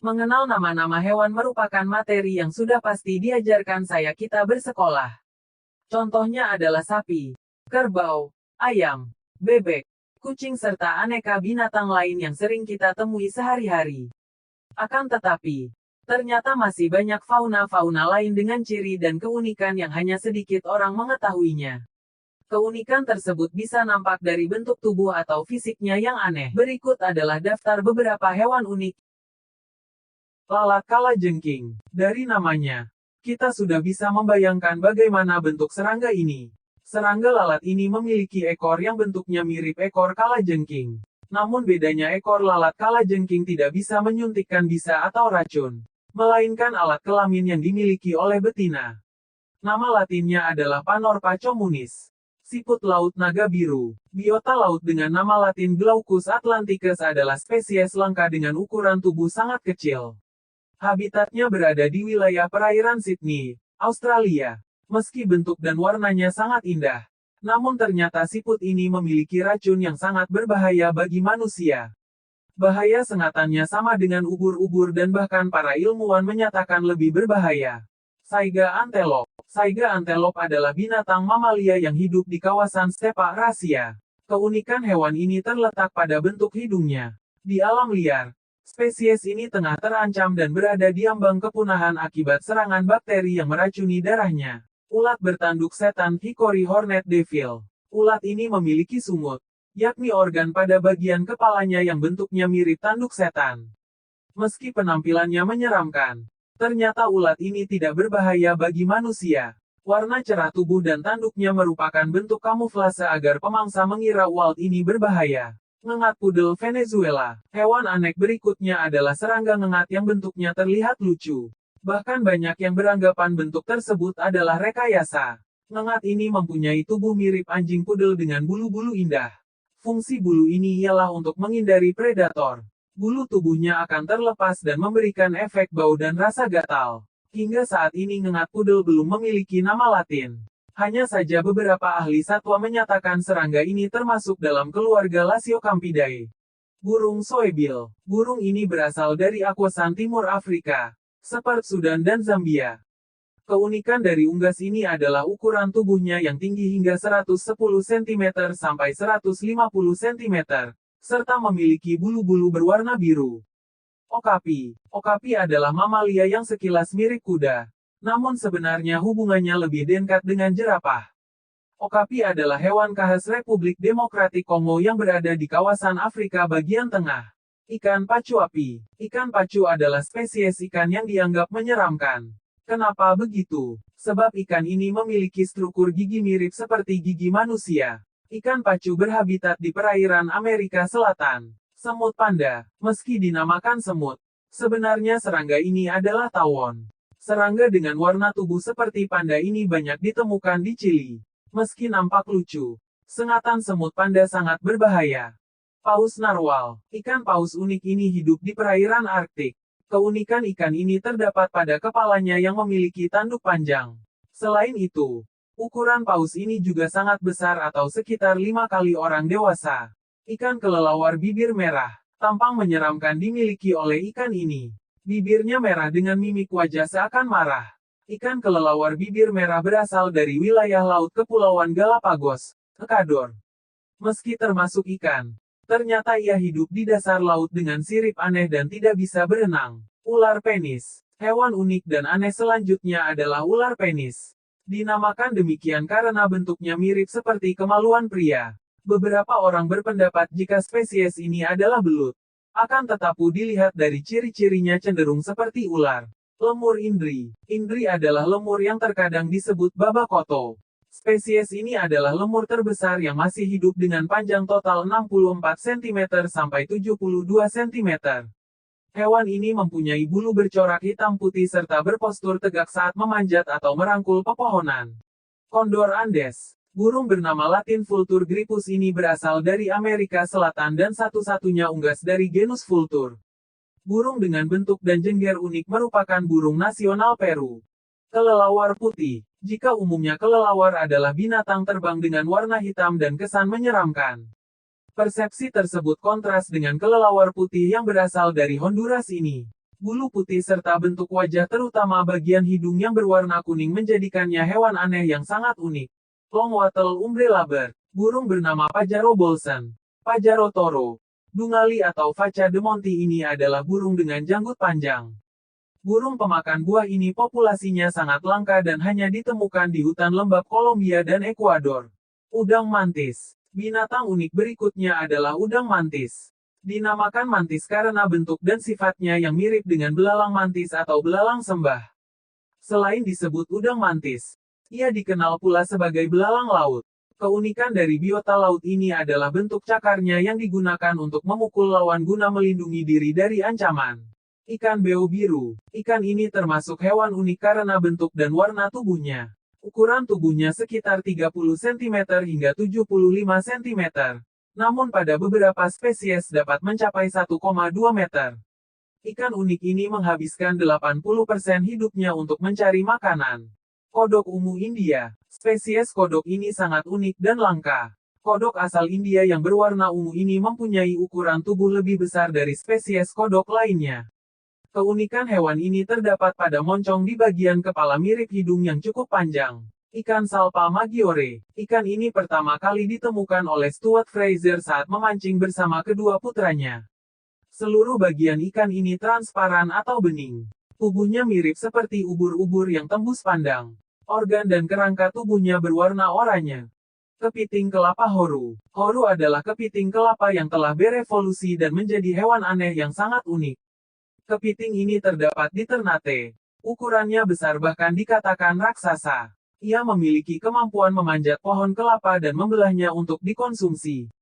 Mengenal nama-nama hewan merupakan materi yang sudah pasti diajarkan saya kita bersekolah. Contohnya adalah sapi, kerbau, ayam, bebek, kucing serta aneka binatang lain yang sering kita temui sehari-hari. Akan tetapi, ternyata masih banyak fauna-fauna lain dengan ciri dan keunikan yang hanya sedikit orang mengetahuinya. Keunikan tersebut bisa nampak dari bentuk tubuh atau fisiknya yang aneh. Berikut adalah daftar beberapa hewan unik. Lalat kalajengking. Dari namanya, kita sudah bisa membayangkan bagaimana bentuk serangga ini. Serangga lalat ini memiliki ekor yang bentuknya mirip ekor kalajengking. Namun bedanya ekor lalat kalajengking tidak bisa menyuntikkan bisa atau racun, melainkan alat kelamin yang dimiliki oleh betina. Nama latinnya adalah Panorpa communis. Siput laut naga biru. Biota laut dengan nama latin Glaucus atlanticus adalah spesies langka dengan ukuran tubuh sangat kecil. Habitatnya berada di wilayah perairan Sydney, Australia. Meski bentuk dan warnanya sangat indah, namun ternyata siput ini memiliki racun yang sangat berbahaya bagi manusia. Bahaya sengatannya sama dengan ubur-ubur dan bahkan para ilmuwan menyatakan lebih berbahaya. Saiga antelop. Saiga antelop adalah binatang mamalia yang hidup di kawasan stepa Rasia. Keunikan hewan ini terletak pada bentuk hidungnya. Di alam liar, spesies ini tengah terancam dan berada di ambang kepunahan akibat serangan bakteri yang meracuni darahnya. Ulat bertanduk setan Hickory hornet devil. Ulat ini memiliki sungut, yakni organ pada bagian kepalanya yang bentuknya mirip tanduk setan. Meski penampilannya menyeramkan, ternyata ulat ini tidak berbahaya bagi manusia. Warna cerah tubuh dan tanduknya merupakan bentuk kamuflase agar pemangsa mengira ulat ini berbahaya. Ngengat pudel Venezuela. Hewan aneh berikutnya adalah serangga ngengat yang bentuknya terlihat lucu. Bahkan banyak yang beranggapan bentuk tersebut adalah rekayasa. Ngengat ini mempunyai tubuh mirip anjing pudel dengan bulu-bulu indah. Fungsi bulu ini ialah untuk menghindari predator. Bulu tubuhnya akan terlepas dan memberikan efek bau dan rasa gatal. Hingga saat ini ngengat pudel belum memiliki nama latin. Hanya saja beberapa ahli satwa menyatakan serangga ini termasuk dalam keluarga Lasiocampidae. Burung soebil. Burung ini berasal dari Akuasan Timur Afrika, seperti Sudan dan Zambia. Keunikan dari unggas ini adalah ukuran tubuhnya yang tinggi hingga 110 cm sampai 150 cm, serta memiliki bulu-bulu berwarna biru. Okapi. Okapi adalah mamalia yang sekilas mirip kuda, namun sebenarnya hubungannya lebih dekat dengan jerapah. Okapi adalah hewan khas Republik Demokratik Kongo yang berada di kawasan Afrika bagian tengah. Ikan pacu api. Ikan pacu adalah spesies ikan yang dianggap menyeramkan. Kenapa begitu? Sebab ikan ini memiliki struktur gigi mirip seperti gigi manusia. Ikan pacu berhabitat di perairan Amerika Selatan. Semut panda. Meski dinamakan semut, sebenarnya serangga ini adalah tawon. Serangga dengan warna tubuh seperti panda ini banyak ditemukan di Chili. Meski nampak lucu, sengatan semut panda sangat berbahaya. Paus narwal. Ikan paus unik ini hidup di perairan Arktik. Keunikan ikan ini terdapat pada kepalanya yang memiliki tanduk panjang. Selain itu, ukuran paus ini juga sangat besar atau sekitar 5 kali orang dewasa. Ikan kelelawar bibir merah. Tampang menyeramkan dimiliki oleh ikan ini. Bibirnya merah dengan mimik wajah seakan marah. Ikan kelelawar bibir merah berasal dari wilayah laut Kepulauan Galapagos, Ekuador. Meski termasuk ikan, ternyata ia hidup di dasar laut dengan sirip aneh dan tidak bisa berenang. Ular penis. Hewan unik dan aneh selanjutnya adalah ular penis. Dinamakan demikian karena bentuknya mirip seperti kemaluan pria. Beberapa orang berpendapat jika spesies ini adalah belut. Akan tetapi dilihat dari ciri-cirinya cenderung seperti ular. Lemur indri. Indri adalah lemur yang terkadang disebut babakoto. Spesies ini adalah lemur terbesar yang masih hidup dengan panjang total 64 cm sampai 72 cm. Hewan ini mempunyai bulu bercorak hitam putih serta berpostur tegak saat memanjat atau merangkul pepohonan. Kondor Andes. Burung bernama latin Vultur grypus ini berasal dari Amerika Selatan dan satu-satunya unggas dari genus Vultur. Burung dengan bentuk dan jengger unik merupakan burung nasional Peru. Kelelawar putih. Jika umumnya kelelawar adalah binatang terbang dengan warna hitam dan kesan menyeramkan, persepsi tersebut kontras dengan kelelawar putih yang berasal dari Honduras ini. Bulu putih serta bentuk wajah terutama bagian hidung yang berwarna kuning menjadikannya hewan aneh yang sangat unik. Longwattle umbrella bird, burung bernama Pajaro bolson, Pajaro toro, dungali atau Faca de monti ini adalah burung dengan janggut panjang. Burung pemakan buah ini populasinya sangat langka dan hanya ditemukan di hutan lembab Kolombia dan Ekuador. Udang mantis. Binatang unik berikutnya adalah udang mantis. Dinamakan mantis karena bentuk dan sifatnya yang mirip dengan belalang mantis atau belalang sembah. Selain disebut udang mantis, ia dikenal pula sebagai belalang laut. Keunikan dari biota laut ini adalah bentuk cakarnya yang digunakan untuk memukul lawan guna melindungi diri dari ancaman. Ikan beo biru. Ikan ini termasuk hewan unik karena bentuk dan warna tubuhnya. Ukuran tubuhnya sekitar 30 cm hingga 75 cm. Namun pada beberapa spesies dapat mencapai 1,2 meter. Ikan unik ini menghabiskan 80% hidupnya untuk mencari makanan. Kodok ungu India. Spesies kodok ini sangat unik dan langka. Kodok asal India yang berwarna ungu ini mempunyai ukuran tubuh lebih besar dari spesies kodok lainnya. Keunikan hewan ini terdapat pada moncong di bagian kepala mirip hidung yang cukup panjang. Ikan salpa magiore. Ikan ini pertama kali ditemukan oleh Stuart Fraser saat memancing bersama kedua putranya. Seluruh bagian ikan ini transparan atau bening. Tubuhnya mirip seperti ubur-ubur yang tembus pandang. Organ dan kerangka tubuhnya berwarna oranye. Kepiting kelapa horu. Horu adalah kepiting kelapa yang telah berevolusi dan menjadi hewan aneh yang sangat unik. Kepiting ini terdapat di Ternate. Ukurannya besar bahkan dikatakan raksasa. Ia memiliki kemampuan memanjat pohon kelapa dan membelahnya untuk dikonsumsi.